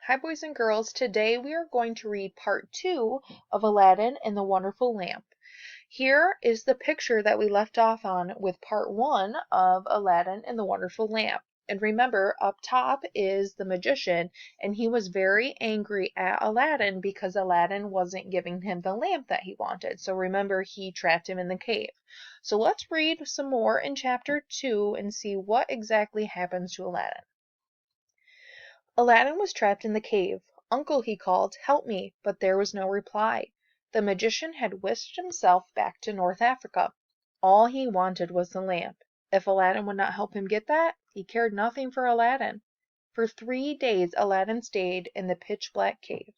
Hi, boys and girls. Today we are going to read part 2 of Aladdin and the Wonderful Lamp. Here is the picture that we left off on with part 1 of Aladdin and the Wonderful Lamp. And remember, up top is the magician, and he was very angry at Aladdin because Aladdin wasn't giving him the lamp that he wanted. So remember, he trapped him in the cave. So let's read some more in chapter 2 and see what exactly happens to Aladdin. Aladdin was trapped in the cave. "Uncle," he called, "help me," but there was no reply. The magician had whisked himself back to North Africa. All he wanted was the lamp. If Aladdin would not help him get that, he cared nothing for Aladdin. For 3 days Aladdin stayed in the pitch-black cave.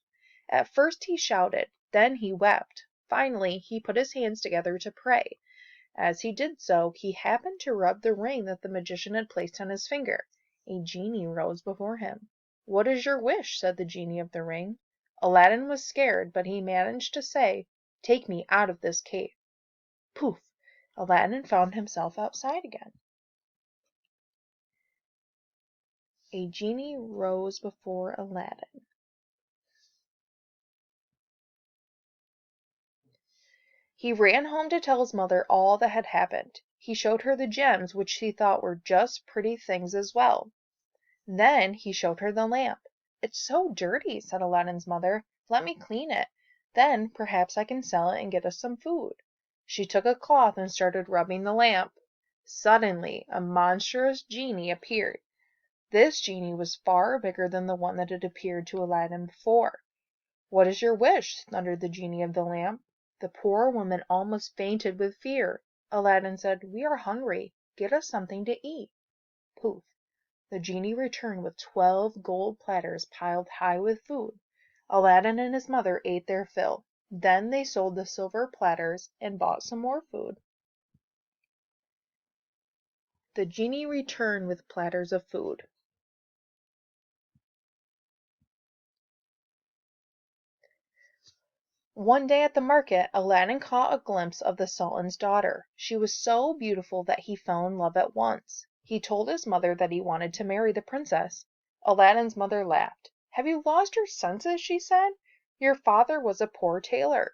At first he shouted, then he wept. Finally he put his hands together to pray. As he did so, he happened to rub the ring that the magician had placed on his finger. A genie rose before him. "What is your wish?" said the genie of the ring. Aladdin was scared, but he managed to say, "Take me out of this cave." Poof! Aladdin found himself outside again. A genie rose before Aladdin. He ran home to tell his mother all that had happened. He showed her the gems, which she thought were just pretty things as well. Then he showed her the lamp. "It's so dirty," said Aladdin's mother. "Let me clean it. Then perhaps I can sell it and get us some food." She took a cloth and started rubbing the lamp. Suddenly a monstrous genie appeared. This genie was far bigger than the one that had appeared to Aladdin before. "What is your wish?" thundered the genie of the lamp. The poor woman almost fainted with fear. Aladdin said, "We are hungry. Get us something to eat." Poof! The genie returned with 12 gold platters piled high with food. Aladdin and his mother ate their fill. Then they sold the silver platters and bought some more food. The genie returned with platters of food. One day at the market, Aladdin caught a glimpse of the Sultan's daughter. She was so beautiful that he fell in love at once. He told his mother that he wanted to marry the princess. Aladdin's mother laughed. "Have you lost your senses?" she said. "Your father was a poor tailor."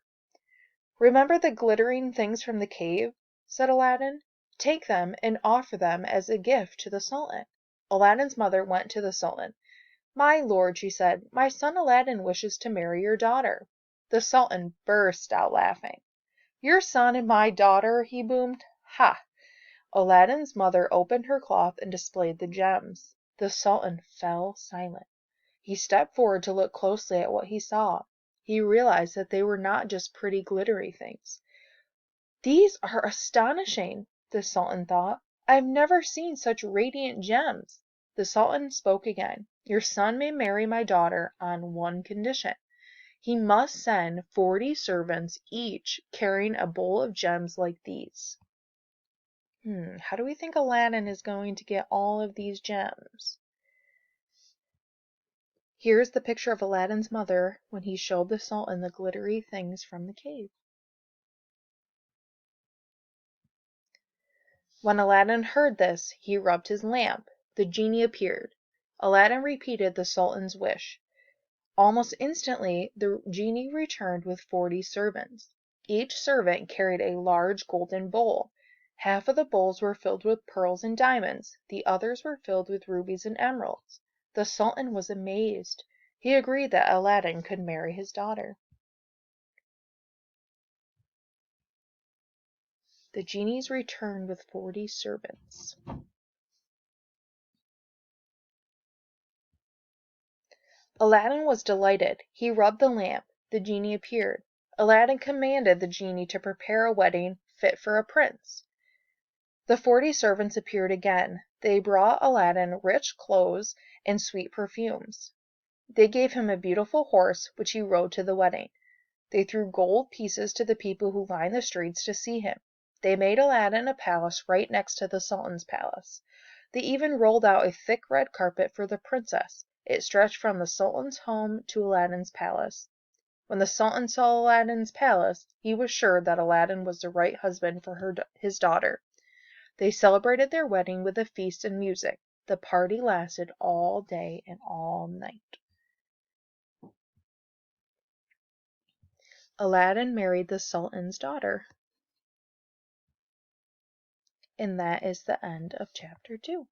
"Remember the glittering things from the cave?" said Aladdin. "Take them and offer them as a gift to the Sultan." Aladdin's mother went to the Sultan. "My lord," she said, "my son Aladdin wishes to marry your daughter." The Sultan burst out laughing. "Your son and my daughter?" he boomed. "Ha!" Aladdin's mother opened her cloth and displayed the gems. The Sultan fell silent. He stepped forward to look closely at what he saw. He realized that they were not just pretty glittery things. "These are astonishing," the Sultan thought. "I've never seen such radiant gems." The Sultan spoke again. "Your son may marry my daughter on one condition. He must send 40 servants, each carrying a bowl of gems like these." How do we think Aladdin is going to get all of these gems? Here's the picture of Aladdin's mother when he showed the Sultan the glittery things from the cave. When Aladdin heard this, he rubbed his lamp. The genie appeared. Aladdin repeated the Sultan's wish. Almost instantly the genie returned with 40 servants. Each servant carried a large golden bowl. Half of the bowls were filled with pearls and diamonds, the others were filled with rubies and emeralds. The Sultan was amazed. He agreed that Aladdin could marry his daughter. The genies returned with 40 servants. Aladdin was delighted. He rubbed the lamp. The genie appeared. Aladdin commanded the genie to prepare a wedding fit for a prince. The 40 servants appeared again. They brought Aladdin rich clothes and sweet perfumes. They gave him a beautiful horse, which he rode to the wedding. They threw gold pieces to the people who lined the streets to see him. They made Aladdin a palace right next to the Sultan's palace. They even rolled out a thick red carpet for the princess. It stretched from the Sultan's home to Aladdin's palace. When the Sultan saw Aladdin's palace, he was sure that Aladdin was the right husband for his daughter. They celebrated their wedding with a feast and music. The party lasted all day and all night. Aladdin married the Sultan's daughter. And that is the end of chapter 2.